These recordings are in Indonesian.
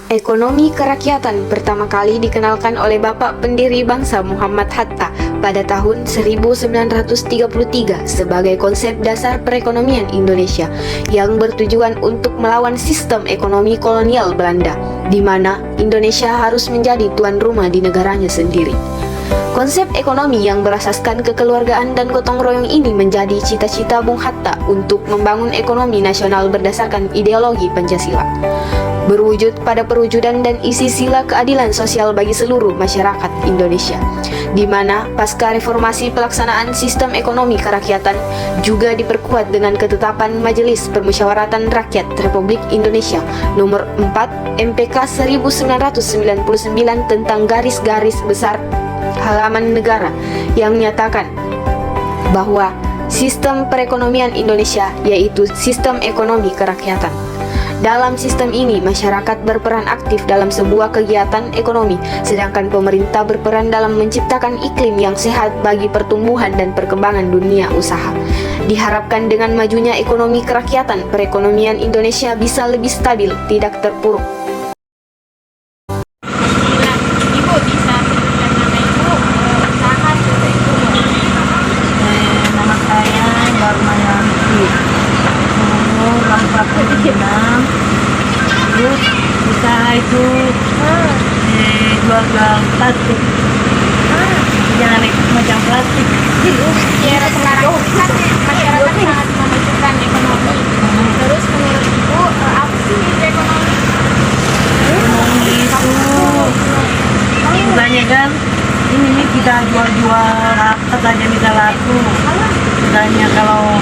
Ekonomi kerakyatan pertama kali dikenalkan oleh Bapak Pendiri Bangsa Muhammad Hatta pada tahun 1933 sebagai konsep dasar perekonomian Indonesia yang bertujuan untuk melawan sistem ekonomi kolonial Belanda, di mana Indonesia harus menjadi tuan rumah di negaranya sendiri. Konsep ekonomi yang berasaskan kekeluargaan dan gotong royong ini menjadi cita-cita Bung Hatta untuk membangun ekonomi nasional berdasarkan ideologi Pancasila, berwujud pada perwujudan dan isi sila keadilan sosial bagi seluruh masyarakat Indonesia, di mana pasca reformasi pelaksanaan sistem ekonomi kerakyatan juga diperkuat dengan ketetapan Majelis Permusyawaratan Rakyat Republik Indonesia Nomor 4 MPK 1999 tentang garis-garis besar halaman negara yang menyatakan bahwa sistem perekonomian Indonesia yaitu sistem ekonomi kerakyatan. Dalam sistem ini, masyarakat berperan aktif dalam sebuah kegiatan ekonomi, sedangkan pemerintah berperan dalam menciptakan iklim yang sehat bagi pertumbuhan dan perkembangan dunia usaha. Diharapkan dengan majunya ekonomi kerakyatan, perekonomian Indonesia bisa lebih stabil, tidak terpuruk. Ibu bisa sebutkan nama Ibu, usaha serta Ibu. Nama saya Barmayanti, umur 46. Terus usaha itu jual plastik, jangan macam plastik. Ya, sekarang kan masyarakat sangat membutuhkan ekonomi. Terus menurut Ibu, apa sih itu ekonomi? Ekonomi itu misalnya kan ini kita jual-jual apa saja bisa laku. Misalnya kalau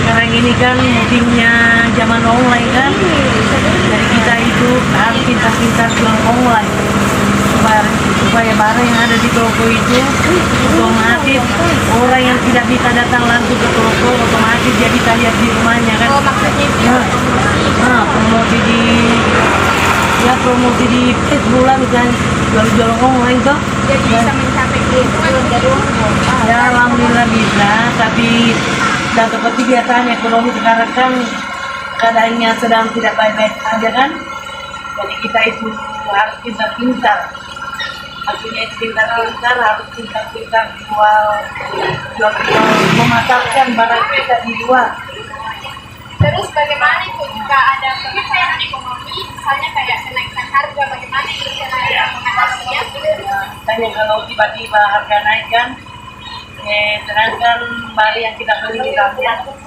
sekarang ini kan musimnya zaman online kan, jadi kita itu harus pintar-pintar jual online supaya barang yang ada di toko itu otomatis orang yang tidak bisa datang langsung ke toko otomatis dia bisa lihat di rumahnya kan. Oh, maksudnya itu promosi di Facebook lah, misalnya jual online tuh. jadi bisa mencapai keuntungan dari uang. Ya alhamdulillah bisa, tapi dan seperti biasanya ekonomi sekarang kan keadaannya sedang tidak baik-baik saja kan, jadi kita itu harus pintar-pintar, maksudnya pintar-pintar harus pintar-pintar jual memasarkan barang kita di luar. Terus bagaimana itu jika ada penyesuaian ekonomi, misalnya kayak kenaikan harga, bagaimana itu cara mengatasinya? Misalnya kalau tiba-tiba harga naik kan, sedangkan barang yang kita beli di Lampung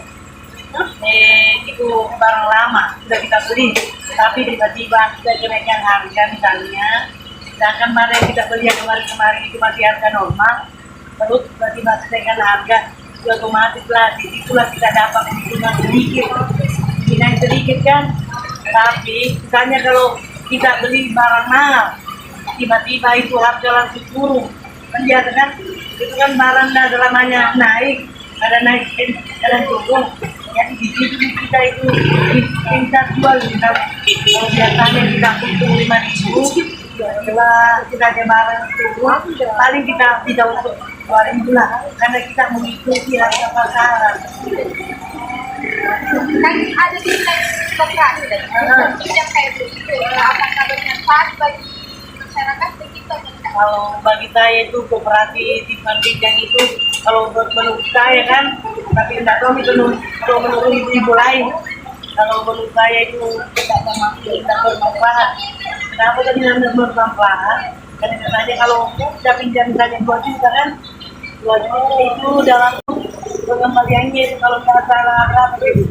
itu barang lama sudah kita beli, tapi tiba-tiba kita kenaikan harga misalnya, sedangkan barang yang kita beli yang kemarin-kemarin itu masih harga normal, terus tiba-tiba kenaikan harga, otomatis lah disitulah kita dapat keuntungan sedikit kan. Tapi misalnya kalau kita beli barang mahal, tiba-tiba itu harga langsung turun, kan biasa kan, itu kan barang dah selamanya naik, ada naik dan turun. Jadi di situ kita itu kita jual, kalau biasanya kita untung 5.000, setelah kita ada barang turun, paling kita bisa untuk 2.000 lah, karena kita mengikuti harga pasaran. Kan ada nilai koperasi dan tidak kayak begitu. Apakah bermanfaat bagi masyarakat begitu? Kalau bagi saya itu kooperatif dibandingkan itu, kalau menurut saya kan, tapi tidak tahu itu menurut ibu-ibu lain. Kalau menurut saya itu tidak bermanfaat. Kenapa tadi tidak bermanfaat? Karena misalnya kalau kita pinjam misalnya 2 juta kan, 2 juta itu dalam pengembaliannya itu kalau tidak salah berapa itu?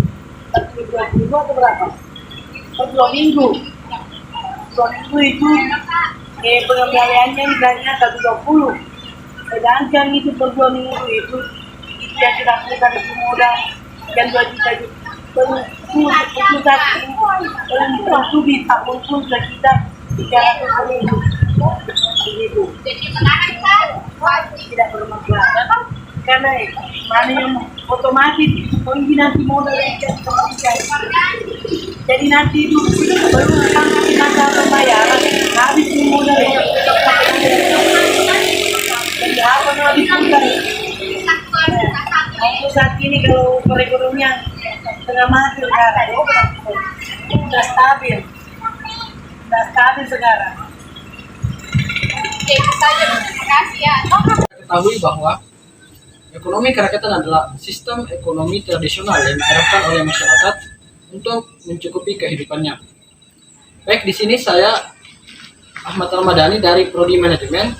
2 minggu atau berapa? Per 2 minggu. 2 minggu itu pengembaliannya misalnya 120. Sedangkan itu per 2 minggu itu yang kita berikan itu modal dan 2 juta itu itu bisa untung kita 300.000. Jadi menahan kan? Tidak bermanfaat karena mana yang otomatis pergi nanti modal yang jadi nanti itu baru nanti masa pembayaran habis modal yang jadi apa yang habis modal. Untuk saat ini kalau perekonomian tengah mati sekarang sudah stabil. Sudah sekali sekarang. Oke, itu saja. Terima kasih ya. Ketahui bahwa ekonomi kerakyatan adalah sistem ekonomi tradisional yang diterapkan oleh masyarakat untuk mencukupi kehidupannya. Baik, di sini saya Ahmad Ramadhani dari Prodi Manajemen.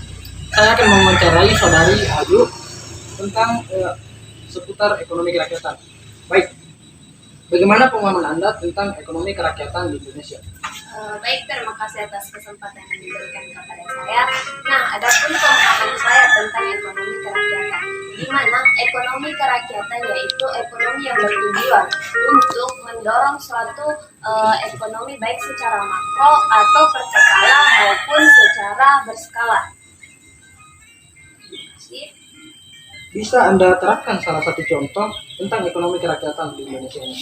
Saya akan mewawancarai Saudari Ayu tentang seputar ekonomi kerakyatan. Baik, bagaimana pemahaman Anda tentang ekonomi kerakyatan di Indonesia? Baik, terima kasih atas kesempatan yang diberikan kepada saya. Nah, adapun pemahaman saya tentang ekonomi kerakyatan, di mana ekonomi kerakyatan yaitu ekonomi yang bertujuan untuk mendorong suatu ekonomi baik secara makro atau berskala maupun secara berskala. Bisa Anda terapkan salah satu contoh tentang ekonomi kerakyatan di Indonesia ini?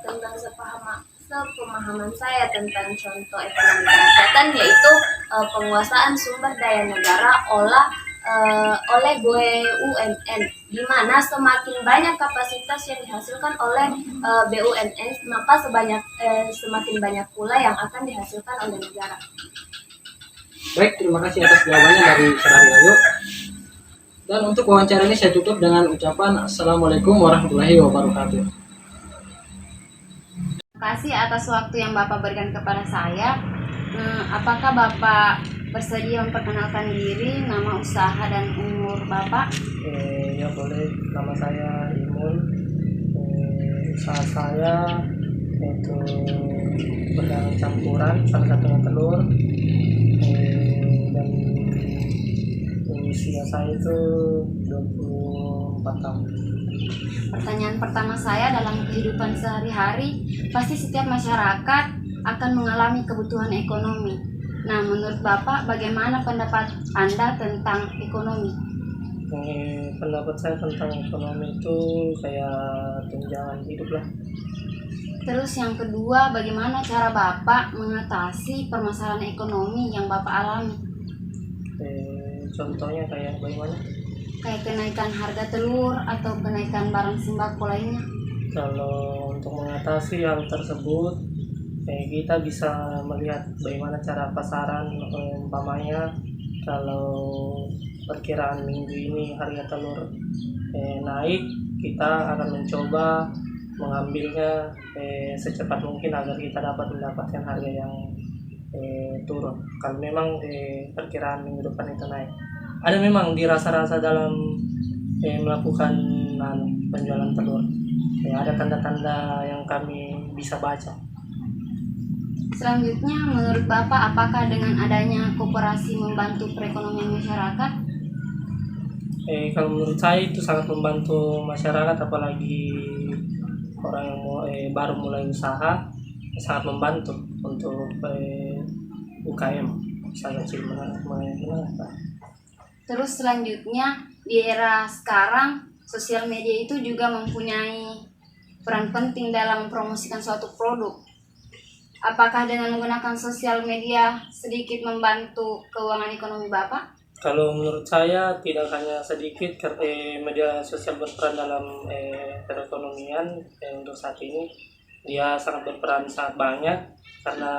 Tentang sepemahaman saya tentang contoh ekonomi kerakyatan yaitu penguasaan sumber daya negara oleh BUMN, di mana semakin banyak kapasitas yang dihasilkan oleh BUMN, maka semakin banyak pula yang akan dihasilkan oleh negara. Baik, terima kasih atas jawabannya dari Saudari Ayu. Dan untuk wawancara ini saya tutup dengan ucapan Assalamualaikum warahmatullahi wabarakatuh. Terima kasih atas waktu yang Bapak berikan kepada saya. Apakah Bapak bersedia memperkenalkan diri, nama usaha dan umur Bapak? Ya boleh, nama saya Imun. Usaha saya yaitu pedagang campuran, salah satunya telur. Dan usia saya itu 24 tahun. Pertanyaan pertama saya, dalam kehidupan sehari-hari pasti setiap masyarakat akan mengalami kebutuhan ekonomi. Nah, menurut Bapak bagaimana pendapat Anda tentang ekonomi? Pendapat saya tentang ekonomi itu kayak tunjangan hidup lah. Terus yang kedua, bagaimana cara Bapak mengatasi permasalahan ekonomi yang Bapak alami? Contohnya kayak bagaimana? Kayak kenaikan harga telur atau kenaikan barang sembako lainnya. Kalau untuk mengatasi hal tersebut, kita bisa melihat bagaimana cara pasaran. Umpamanya kalau perkiraan minggu ini harga telur naik, kita akan mencoba mengambilnya secepat mungkin agar kita dapat mendapatkan harga yang turun. Kalau memang perkiraan minggu depan itu naik, ada memang dirasa-rasa dalam melakukan penjualan telur. Ada tanda-tanda yang kami bisa baca. Selanjutnya, menurut Bapak apakah dengan adanya koperasi membantu perekonomian masyarakat? Kalau menurut saya itu sangat membantu masyarakat, apalagi orang yang baru mulai usaha, sangat membantu untuk UKM, usaha kecil menengah. Terus selanjutnya, di era sekarang sosial media itu juga mempunyai peran penting dalam mempromosikan suatu produk. Apakah dengan menggunakan sosial media sedikit membantu keuangan ekonomi Bapak? Kalau menurut saya tidak hanya sedikit, media sosial berperan dalam perekonomian untuk saat ini. Dia sangat berperan sangat banyak karena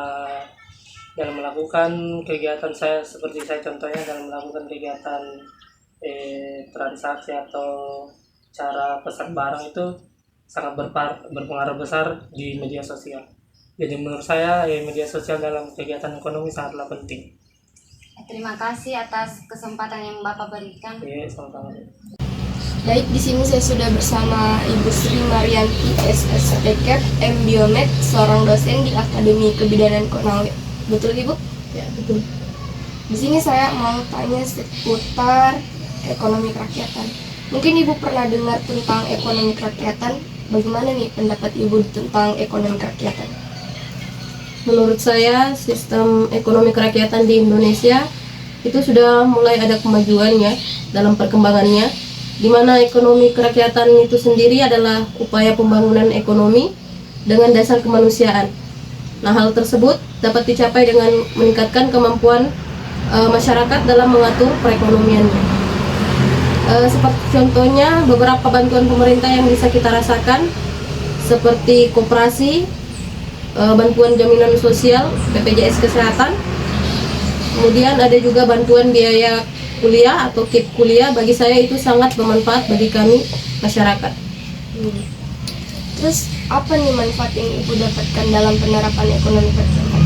dalam melakukan kegiatan saya, seperti saya contohnya dalam melakukan kegiatan transaksi atau cara pesan barang itu sangat berpengaruh besar di media sosial. Jadi menurut saya media sosial dalam kegiatan ekonomi sangatlah penting. Terima kasih atas kesempatan yang Bapak berikan. Sama-sama. Baik, di sini saya sudah bersama Ibu Sri Marianti SSPK M Biomed, seorang dosen di Akademi Kebidanan Konawe. Betul Ibu? Ya, betul. Di sini saya mau tanya seputar ekonomi kerakyatan. Mungkin Ibu pernah dengar tentang ekonomi kerakyatan. Bagaimana nih pendapat Ibu tentang ekonomi kerakyatan? Menurut saya, sistem ekonomi kerakyatan di Indonesia itu sudah mulai ada kemajuannya dalam perkembangannya, di mana ekonomi kerakyatan itu sendiri adalah upaya pembangunan ekonomi dengan dasar kemanusiaan. Nah, hal tersebut dapat dicapai dengan meningkatkan kemampuan masyarakat dalam mengatur perekonomiannya. Seperti contohnya beberapa bantuan pemerintah yang bisa kita rasakan, seperti koperasi, bantuan jaminan sosial BPJS Kesehatan. Kemudian ada juga bantuan biaya kuliah atau KIP kuliah. Bagi saya itu sangat bermanfaat bagi kami masyarakat. Terus apa nih manfaat yang Ibu dapatkan dalam penerapan ekonomi kerakyatan?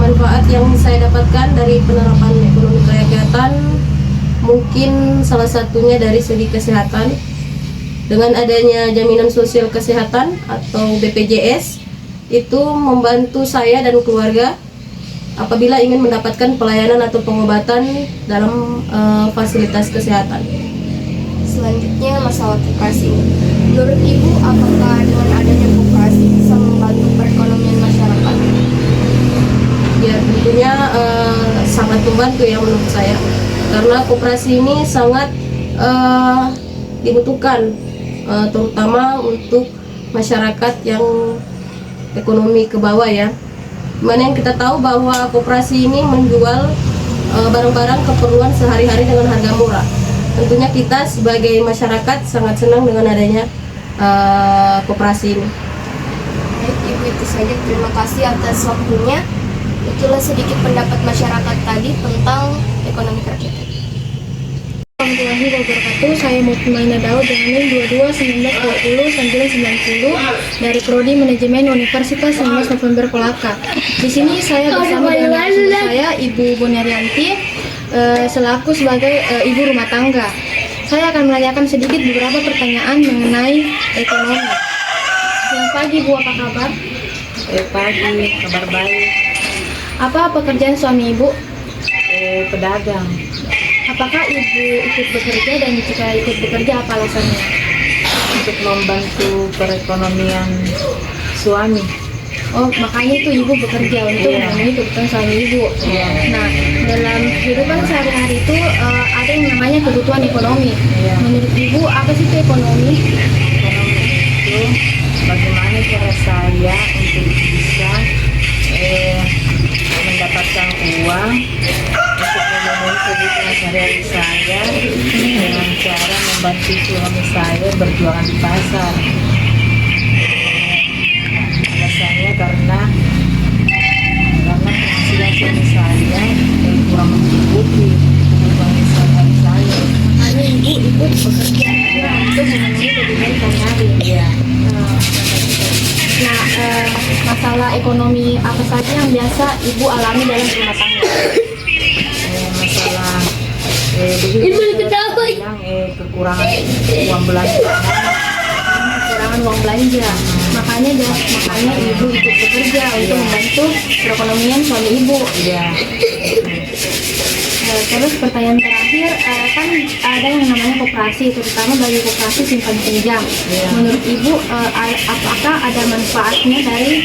Manfaat yang saya dapatkan dari penerapan ekonomi kerakyatan mungkin salah satunya dari segi kesehatan. Dengan adanya jaminan sosial kesehatan atau BPJS itu membantu saya dan keluarga apabila ingin mendapatkan pelayanan atau pengobatan dalam fasilitas kesehatan. Selanjutnya masalah koperasi. Menurut Ibu, apakah dengan adanya koperasi bisa membantu perekonomian masyarakat? Ya tentunya sangat membantu ya menurut saya, karena koperasi ini sangat dibutuhkan, terutama untuk masyarakat yang ekonomi ke bawah ya. Mana yang kita tahu bahwa koperasi ini menjual barang-barang keperluan sehari-hari dengan harga murah. Tentunya kita sebagai masyarakat sangat senang dengan adanya koperasi ini. Baik Ibu, itu saja. Terima kasih atas waktunya. Itulah sedikit pendapat masyarakat tadi tentang ekonomi kerakyatan. Warahmatullahi wabarakatuh. Saya Mutmainah Daud dengan NIM 22 1920 990 dari Prodi Manajemen Universitas 19 November Kolaka. Di sini saya bersama dengan narasumber saya Ibu Bonerianti selaku sebagai ibu rumah tangga. Saya akan menanyakan sedikit beberapa pertanyaan mengenai ekonomi. Selamat pagi Bu, apa kabar? Pagi, kabar baik. Apa pekerjaan suami Ibu? Pedagang. Apakah Ibu ikut bekerja, dan jika ikut bekerja apa alasannya? Untuk membantu perekonomian suami. Oh, makanya itu Ibu bekerja untuk memenuhi kebutuhan suami Ibu. Nah, dalam kehidupan sehari-hari itu ada yang namanya kebutuhan ekonomi. Menurut Ibu, apa sih itu ekonomi? Ekonomi itu bagaimana cara saya untuk bisa mendapatkan uang untuk memenuhi kebutuhan sehari-hari saya dengan cara membantu suami saya berjualan di pasar. Alasannya karena penghasilan suami saya kurang mencukupi kebutuhan sehari-hari saya. Makanya Ibu ikut bekerja untuk memenuhi kebutuhan sehari-hari. Iya. Nah, masalah ekonomi apa saja yang biasa Ibu alami dalam rumah tangga? Masalah kekurangan uang belanja. Kekurangan uang belanja. Makanya Ibu ikut bekerja untuk membantu perekonomian suami Ibu. Iya. Terus pertanyaan terakhir, kan ada yang namanya koperasi, terutama bagi koperasi simpan pinjam. Menurut Ibu, apakah ada manfaatnya dari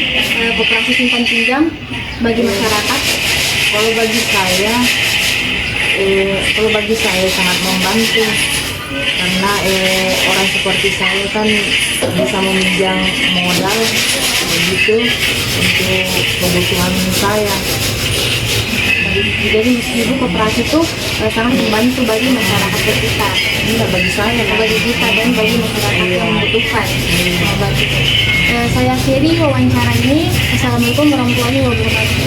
koperasi simpan pinjam bagi masyarakat? Kalau bagi saya sangat membantu, karena orang seperti saya kan bisa meminjam modal begitu untuk kebutuhan saya. Jadi Ibu koperasi itu sangat membantu bagi masyarakat sekitar. Iya, bagi saya, Bagi kita dan bagi masyarakat yang membutuhkan. Saya akhiri wawancara ini. Assalamualaikum warahmatullahi wabarakatuh.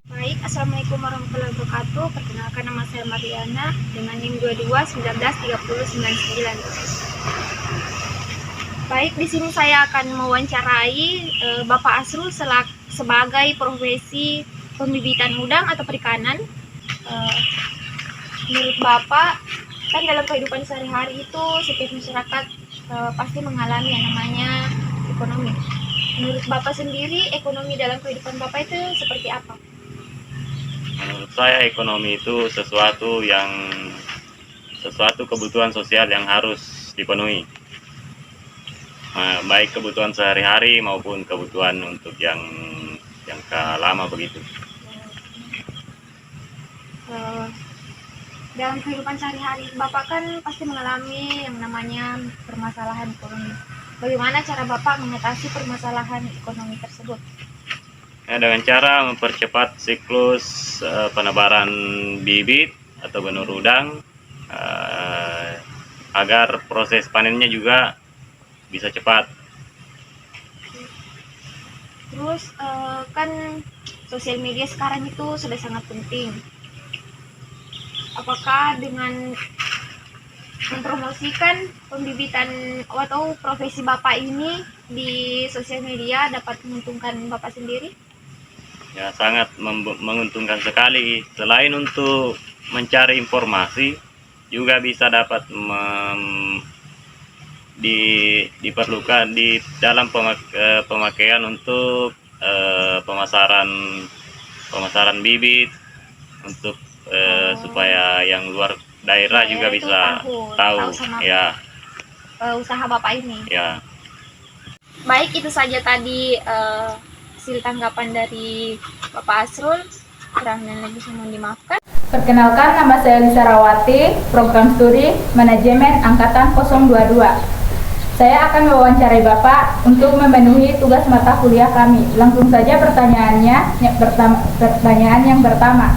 Baik, Assalamualaikum warahmatullahi wabarakatuh. Perkenalkan, nama saya Mariana dengan NIM 22 1930 99. Baik, di sini saya akan mewawancarai Bapak Asrul sebagai profesi pembibitan udang atau perikanan. Menurut Bapak, kan dalam kehidupan sehari-hari itu setiap masyarakat pasti mengalami yang namanya ekonomi. Menurut Bapak sendiri, ekonomi dalam kehidupan Bapak itu seperti apa? Menurut saya ekonomi itu sesuatu kebutuhan sosial yang harus dipenuhi. Baik kebutuhan sehari-hari maupun kebutuhan untuk yang jangka lama begitu. Dalam kehidupan sehari-hari Bapak kan pasti mengalami yang namanya permasalahan ekonomi. Bagaimana cara Bapak mengatasi permasalahan ekonomi tersebut? Dengan cara mempercepat siklus penebaran bibit atau benur udang agar proses panennya juga bisa cepat. Terus Terus kan sosial media sekarang itu sudah sangat penting. Apakah dengan mempromosikan pembibitan atau profesi Bapak ini di sosial media dapat menguntungkan Bapak sendiri? Ya, sangat menguntungkan sekali. Selain untuk mencari informasi, juga bisa dapat diperlukan di dalam pemakaian untuk pemasaran bibit untuk supaya yang luar daerah juga itu bisa tahu sama ya. Usaha Bapak ini. Ya. Baik, itu saja tadi hasil tanggapan dari Bapak Asrul. Kurang dan lebih mohon dimaafkan. Perkenalkan, nama saya Lisa Rawati, program studi Manajemen Angkatan 022. Saya akan mewawancarai Bapak untuk memenuhi tugas mata kuliah kami. Langsung saja pertanyaannya. Pertanyaan yang pertama.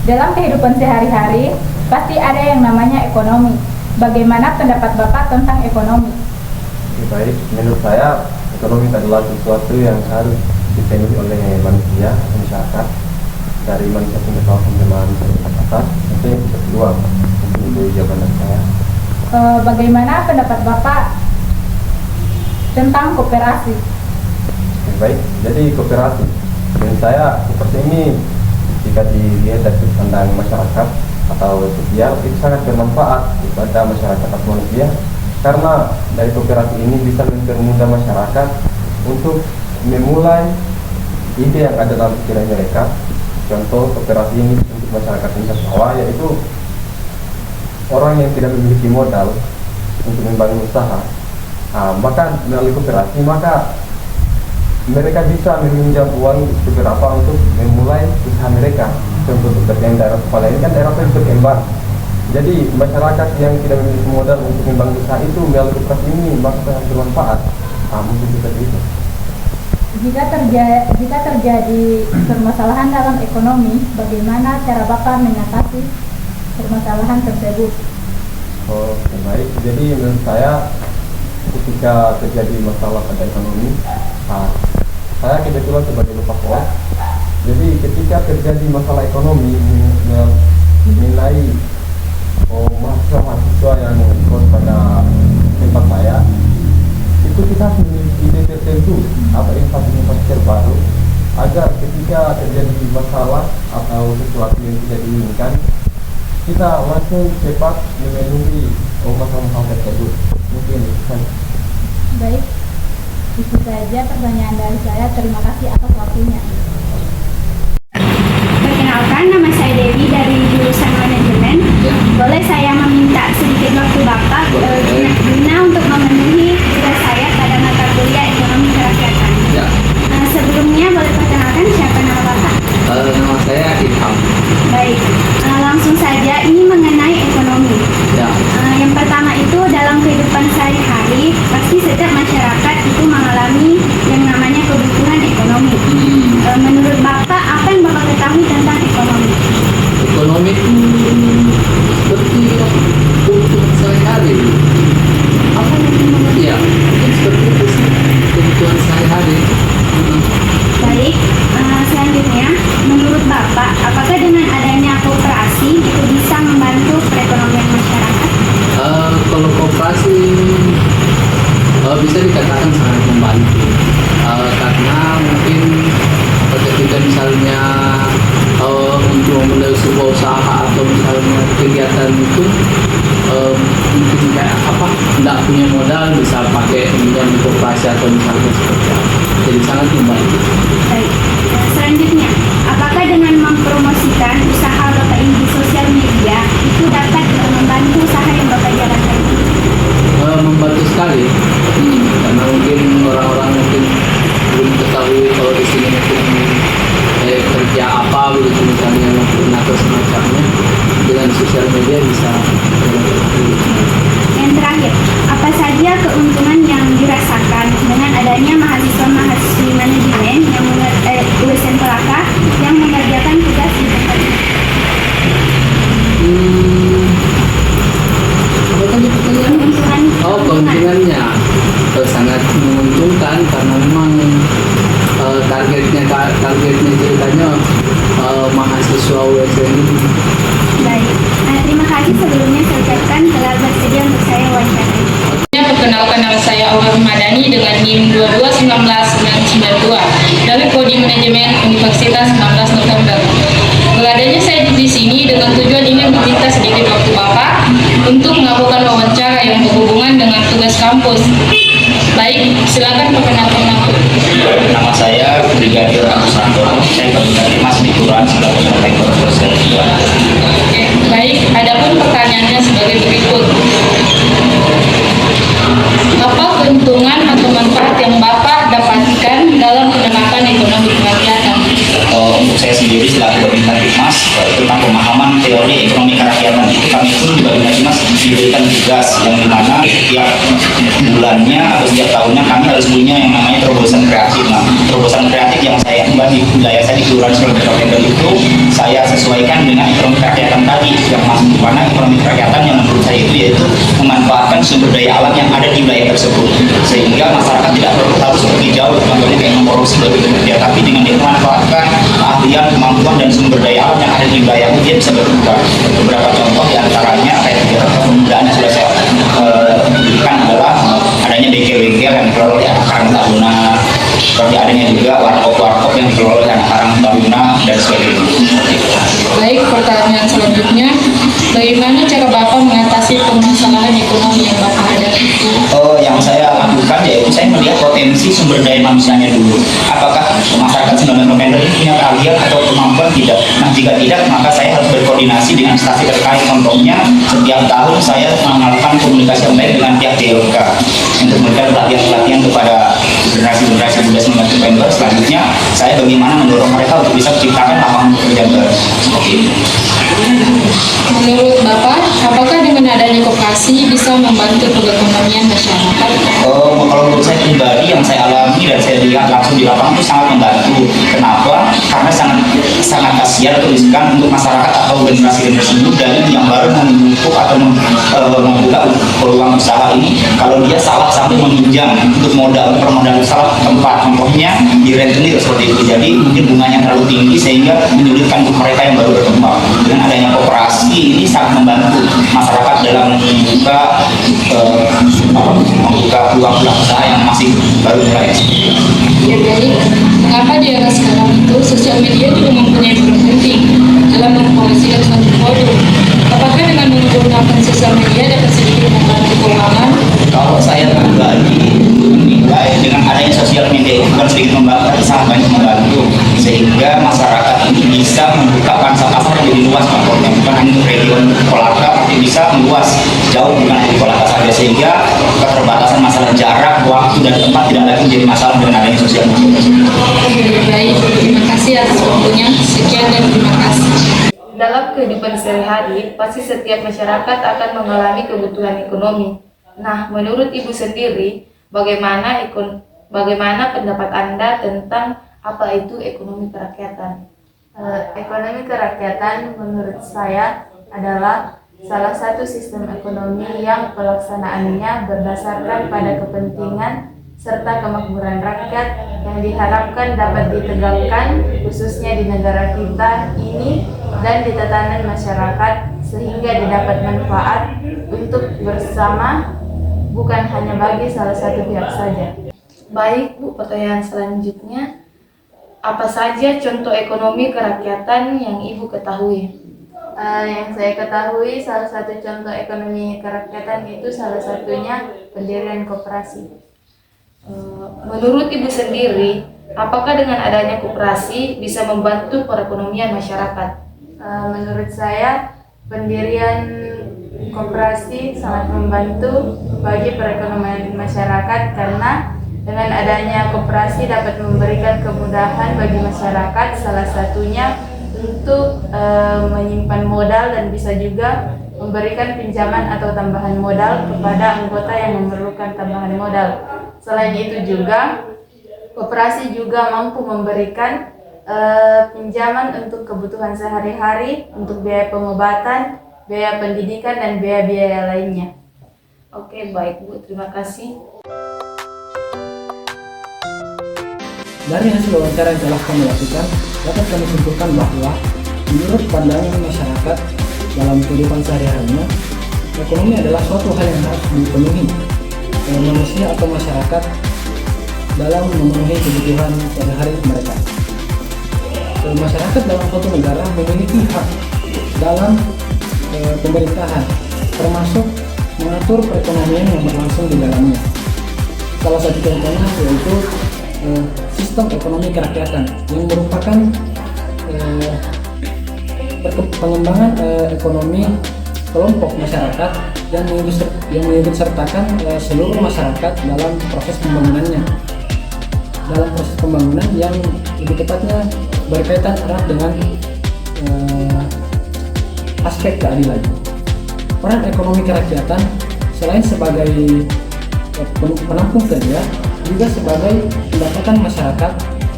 Dalam kehidupan sehari-hari, pasti ada yang namanya ekonomi. Bagaimana pendapat Bapak tentang ekonomi? Baik, menurut saya ekonomi adalah sesuatu yang harus dipenuhi oleh manusia, masyarakat, dari manusia tingkat bawah sampai manusia tingkat atas. Nanti yang kedua, itu jawaban saya. Bagaimana pendapat Bapak tentang koperasi? Baik, jadi koperasi menurut saya seperti ini, jika dilihat dari sudut pandang masyarakat atau sosial, itu sangat bermanfaat kepada masyarakat atau manusia, karena dari koperasi ini bisa mempermudah masyarakat untuk memulai ide yang ada dalam pikiran mereka. Contoh koperasi ini untuk masyarakat tingkat bawah, yaitu orang yang tidak memiliki modal untuk membangun usaha. Maka melalui koperasi, maka mereka bisa meminjam uang beberapa untuk memulai usaha mereka. Contoh seperti yang daerah kepala ini kan daerah yang berkembang. Jadi masyarakat yang tidak memiliki modal untuk membangun usaha itu melalui koperasi ini maka sangat bermanfaat. Mungkin seperti itu. Jika terjadi permasalahan dalam ekonomi, bagaimana cara Bapak mengatasi permasalahan tersebut? Baik. Jadi menurut saya ketika terjadi masalah pada ekonomi, saya kebetulan sebagai Bapak Kos. Jadi ketika terjadi masalah ekonomi, menilai mahasiswa yang ikut pada tempat saya, itu kita harus memiliki ide tertentu atau inovasi terbaru agar ketika terjadi masalah atau sesuatu yang tidak diinginkan, kita langsung cepat memenuhi masalah tersebut. Mungkin itu saja. Baik, itu saja pertanyaan dari saya. Terima kasih atas waktunya. Perkenalkan, nama saya Dewi dari jurusan manajemen. Boleh saya meminta sedikit waktu Bapak guna untuk memenuhi tugas saya pada mata kuliah ekonomi kerakyatan. Sebelumnya boleh perkenalkan siapa nama Bapak? Nama saya Ilham. Baik, langsung saja, ini mengenai ekonomi. Yang pertama itu dalam kehidupan sehari-hari pasti setiap masyarakat itu mengalami yang namanya kebutuhan ekonomi. Menurut Bapak, apa yang Bapak ketahui tentang ekonomi? Ekonomi seperti kebutuhan sehari-hari. Apa yang menurut ya? Seperti itu sih, kebutuhan sehari-hari. Baik, selanjutnya menurut Bapak, apakah dengan adanya koperasi itu bisa membantu perekonomian masyarakat? Kalau koperasi bisa dikatakan sangat membantu, karena mungkin ketika misalnya untuk memulai sebuah usaha atau misalnya kegiatan itu mungkin kayak tidak punya modal, bisa pakai pinjam di koperasi atau misalnya seperti apa. Jadi sangat membantu. Baik, selanjutnya, apakah dengan mempromosikan usaha Bapak ini di sosial media itu dapat membantu usaha yang Bapak jalankan? Membantu sekali, karena mungkin orang-orang mungkin belum ketahui kalau di sini mungkin kerja apa begitu misalnya mungkin atau semacamnya, dengan sosial media bisa. Yang terakhir, apa saja keuntungan yang dirasakan dengan adanya mahasiswa-mahasiswi manajemen yang lulusan Pelaka yang mengerjakan tugas di tempat ini? Keuntungannya sangat menguntungkan, karena memang NIM 22/1992 dari Prodi Manajemen Universitas 19 November. Beradanya saya di sini dengan tujuan ingin meminta sedikit waktu Bapak untuk melakukan wawancara yang berhubungan dengan tugas kampus. Baik, silakan perkenalkan nama. Nama saya Brigadir Agus Santono. Saya Kabinat Mas di Kelurahan sebagai Rektor Dosen. Oke, baik. Adapun pertanyaannya sebagai berikut. Apa keuntungan atau manfaat yang Bapak dapatkan dalam penerapan ekonomi kerakyatan? Untuk saya sendiri selaku Kabinat Mas tentang pemahaman teori ekonomi kerakyatan itu kami pun di Kabinat Mas diberikan tugas yang dimana setiap bulannya atau setiap tahunnya kami harus punya yang namanya terobosan kreatif. Nah, terobosan kreatif yang saya emban di wilayah saya di Kelurahan Sebagai November itu saya sesuaikan dengan ekonomi kerakyatan tadi yang masuk di mana ekonomi kerakyatan yang menurut saya itu yaitu memanfaatkan sumber daya alam yang ada di wilayah tersebut sehingga masyarakat tidak perlu harus pergi jauh contohnya kayak memproduksi bekerja, tapi dengan dimanfaatkan keahlian, kemampuan dan sumber daya alam yang ada di wilayah itu dia bisa berubah. Beberapa contoh diantaranya kayak pemudaan yang sudah saya berikan adalah adanya bengkel-bengkel yang dikelola oleh anak Karang Taruna, kemudian adanya juga warkop-warkop yang dikelola oleh anak Karang Taruna dan sebagainya. Baik, pertanyaan selanjutnya, bagaimana cara Bapak mengatasi permasalahan ekonomi yang Bapak hadapi? Yang saya lakukan yaitu saya melihat potensi sumber daya manusianya dulu. Apakah masyarakat 19 November ini punya keahlian atau kemampuan tidak? Nah, jika tidak, maka saya harus berkoordinasi dengan instansi terkait. Contohnya, setiap tahun saya melakukan komunikasi yang baik dengan pihak DLK untuk memberikan pelatihan-pelatihan kepada generasi-generasi muda 19 November. Selanjutnya, saya bagaimana mendorong mereka untuk bisa menciptakan lapangan pekerjaan baru. Seperti itu. Menurut Bapak, apakah dengan adanya koperasi bisa membantu perekonomian masyarakat? Kalau menurut saya pribadi yang saya alami dan saya lihat langsung di lapangan itu sangat membantu. Kenapa? Karena sangat kasihan atau riskan untuk masyarakat atau generasi-generasi muda yang baru membentuk atau membuka peluang usaha ini. Kalau dia salah sampai meminjam untuk permodal usaha tempat, contohnya di rentenir seperti itu. Jadi mungkin bunganya terlalu tinggi sehingga menyulitkan untuk mereka yang baru berkembang. Dengan adanya koperasi ini sangat membantu masyarakat dalam membuka peluang-peluang usaha yang masih baru mulai. Ya, baik. Mengapa di era sekarang itu sosial media juga mempunyai peran penting dalam mempromosikan suatu produk? Apakah dengan menggunakan sosial media dapat sedikit membantu keuangan? Kalau saya pribadi menilai dengan adanya sosial media itu bukan sedikit membantu, tapi sangat banyak membantu sehingga masyarakat ini bisa membuka pangsa pasar yang lebih luas, contohnya bukan hanya untuk region Kolaka, tapi bisa meluas jauh bukan hanya di Kolaka saja sehingga keterbatasan masalah jarak, waktu dan tempat tidak lagi menjadi masalah dengan adanya sosial media. Baik, terima kasih atas waktunya. Sekian dan terima kasih. Dalam kehidupan sehari-hari, pasti setiap masyarakat akan mengalami kebutuhan ekonomi. Nah, menurut Ibu sendiri, bagaimana pendapat Anda tentang apa itu ekonomi kerakyatan? Ekonomi kerakyatan menurut saya adalah salah satu sistem ekonomi yang pelaksanaannya berdasarkan pada kepentingan serta kemakmuran rakyat yang diharapkan dapat ditegakkan khususnya di negara kita ini dan di tatanan masyarakat sehingga didapat manfaat untuk bersama bukan hanya bagi salah satu pihak saja. Baik Bu, pertanyaan selanjutnya, apa saja contoh ekonomi kerakyatan yang Ibu ketahui? Yang saya ketahui salah satu contoh ekonomi kerakyatan itu salah satunya pendirian koperasi. Menurut Ibu sendiri, apakah dengan adanya koperasi bisa membantu perekonomian masyarakat? Menurut saya, pendirian koperasi sangat membantu bagi perekonomian masyarakat karena dengan adanya koperasi dapat memberikan kemudahan bagi masyarakat, salah satunya untuk menyimpan modal dan bisa juga memberikan pinjaman atau tambahan modal kepada anggota yang memerlukan tambahan modal. Selain itu juga, koperasi juga mampu memberikan pinjaman untuk kebutuhan sehari-hari, untuk biaya pengobatan, biaya pendidikan, dan biaya-biaya lainnya. Oke, baik Bu, terima kasih. Dari hasil wawancara yang telah kami lakukan, dapat kami simpulkan bahwa menurut pandangan masyarakat dalam kehidupan sehari-harinya, ekonomi adalah suatu hal yang harus dipenuhi oleh manusia atau masyarakat dalam memenuhi kebutuhan sehari-hari mereka. Masyarakat dalam suatu negara memiliki hak dalam pemerintahan, termasuk mengatur perekonomian yang berlangsung di dalamnya. Salah satu contohnya yaitu sistem ekonomi kerakyatan yang merupakan pengembangan ekonomi kelompok masyarakat yang mengikut sertakan seluruh masyarakat dalam proses pembangunannya. Dalam proses pembangunan yang lebih tepatnya berkaitan erat dengan aspek keadilan. Peran ekonomi kerakyatan selain sebagai penampung kerja, juga sebagai pendapatan masyarakat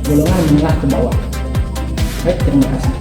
golongan menengah ke bawah. Baik, terima kasih.